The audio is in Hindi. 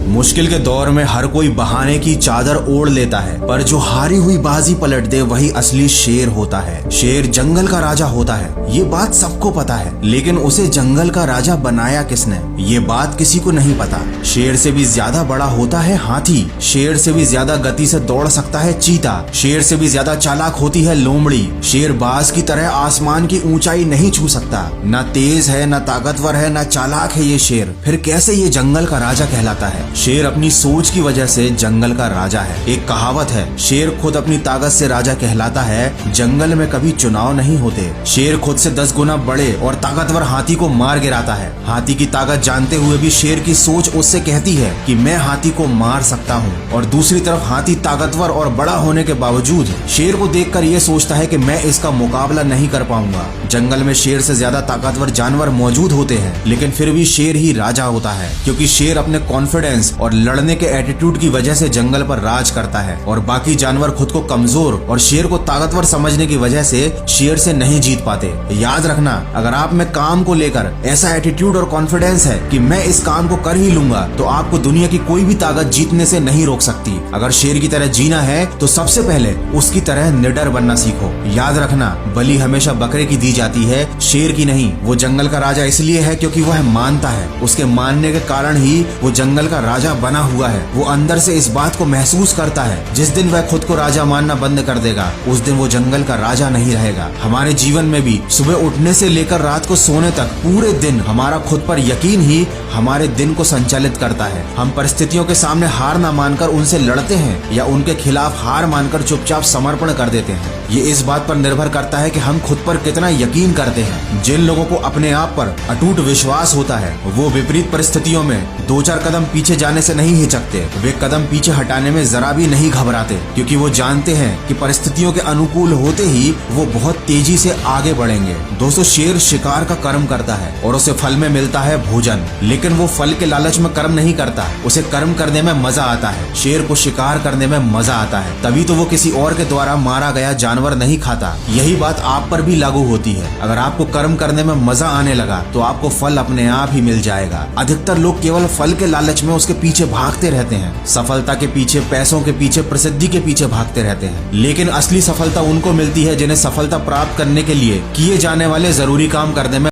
मुश्किल के दौर में हर कोई बहाने की चादर ओढ़ लेता है, पर जो हारी हुई बाजी पलट दे वही असली शेर होता है। शेर जंगल का राजा होता है, ये बात सबको पता है, लेकिन उसे जंगल का राजा बनाया किसने, ये बात किसी को नहीं पता। शेर से भी ज्यादा बड़ा होता है हाथी, शेर से भी ज्यादा गति से दौड़ सकता है चीता, शेर से भी ज्यादा चालाक होती है लोमड़ी। शेर बाज की तरह आसमान की ऊंचाई नहीं छू सकता, न तेज है, न ताकतवर है, न चालाक है ये शेर, फिर कैसे ये जंगल का राजा कहलाता है। शेर अपनी सोच की वजह से जंगल का राजा है। एक कहावत है, शेर खुद अपनी ताकत से राजा कहलाता है, जंगल में कभी चुनाव नहीं होते। शेर खुद से 10 गुना बड़े और ताकतवर हाथी को मार गिराता है। हाथी की ताकत जानते हुए भी शेर की सोच उससे कहती है कि मैं हाथी को मार सकता हूँ, और दूसरी तरफ हाथी ताकतवर और बड़ा होने के बावजूद शेर को देखकर ये सोचता है कि मैं इसका मुकाबला नहीं कर पाऊंगा। जंगल में शेर से ज्यादा ताकतवर जानवर मौजूद होते हैं, लेकिन फिर भी शेर ही राजा होता है, क्योंकि शेर अपने कॉन्फिडेंस और लड़ने के एटीट्यूड की वजह से जंगल पर राज करता है, और बाकी जानवर खुद को कमजोर और शेर को ताकतवर समझने की वजह से शेर से नहीं जीत पाते। याद रखना, अगर आप में काम को लेकर ऐसा एटीट्यूड और कॉन्फिडेंस है कि मैं इस काम को कर ही लूंगा, तो आपको दुनिया की कोई भी ताकत जीतने से नहीं रोक सकती। अगर शेर की तरह जीना है तो सबसे पहले उसकी तरह निडर बनना सीखो। याद रखना, बलि हमेशा बकरे की दी जाती है, शेर की नहीं। वो जंगल का राजा इसलिए है क्योंकि वह मानता है, उसके मानने के कारण ही वो जंगल का राजा बना हुआ है। वो अंदर से इस बात को महसूस करता है, जिस दिन वह खुद को राजा मानना बंद कर देगा, उस दिन वो जंगल का राजा नहीं रहेगा। हमारे जीवन में भी सुबह उठने से लेकर रात को सोने तक पूरे दिन हमारा खुद पर यकीन ही हमारे दिन को संचालित करता है। हम परिस्थितियों के सामने हार ना मानकर उनसे लड़ते हैं, या उनके खिलाफ हार मानकर चुपचाप समर्पण कर देते हैं। ये इस बात पर निर्भर करता है कि हम खुद पर कितना यकीन करते हैं। जिन लोगों को अपने आप पर अटूट विश्वास होता है, वो विपरीत परिस्थितियों में 2-4 कदम पीछे जाने से नहीं हिचकते। वे कदम पीछे हटाने में जरा भी नहीं घबराते, क्योंकि वो जानते हैं कि परिस्थितियों के अनुकूल होते ही वो बहुत तेजी से आगे बढ़ेंगे। दोस्तों, शेर शिकार का कर्म करता है और उसे फल में मिलता है भोजन, लेकिन वो फल के लालच में कर्म नहीं करता, उसे कर्म करने में मजा आता है। शेर को शिकार करने में मजा आता है, तभी तो वो किसी और के द्वारा मारा गया जानवर नहीं खाता। यही बात आप पर भी लागू होती है। अगर आपको कर्म करने में मजा आने लगा तो आपको फल अपने आप ही मिल जाएगा। अधिकतर लोग केवल फल के लालच में उसके पीछे भागते रहते हैं, सफलता के पीछे, पैसों के पीछे, प्रसिद्धि के पीछे भागते रहते हैं, लेकिन असली सफलता उनको मिलती है जिन्हें सफलता प्राप्त करने के लिए किए जाने वाले जरूरी काम करने में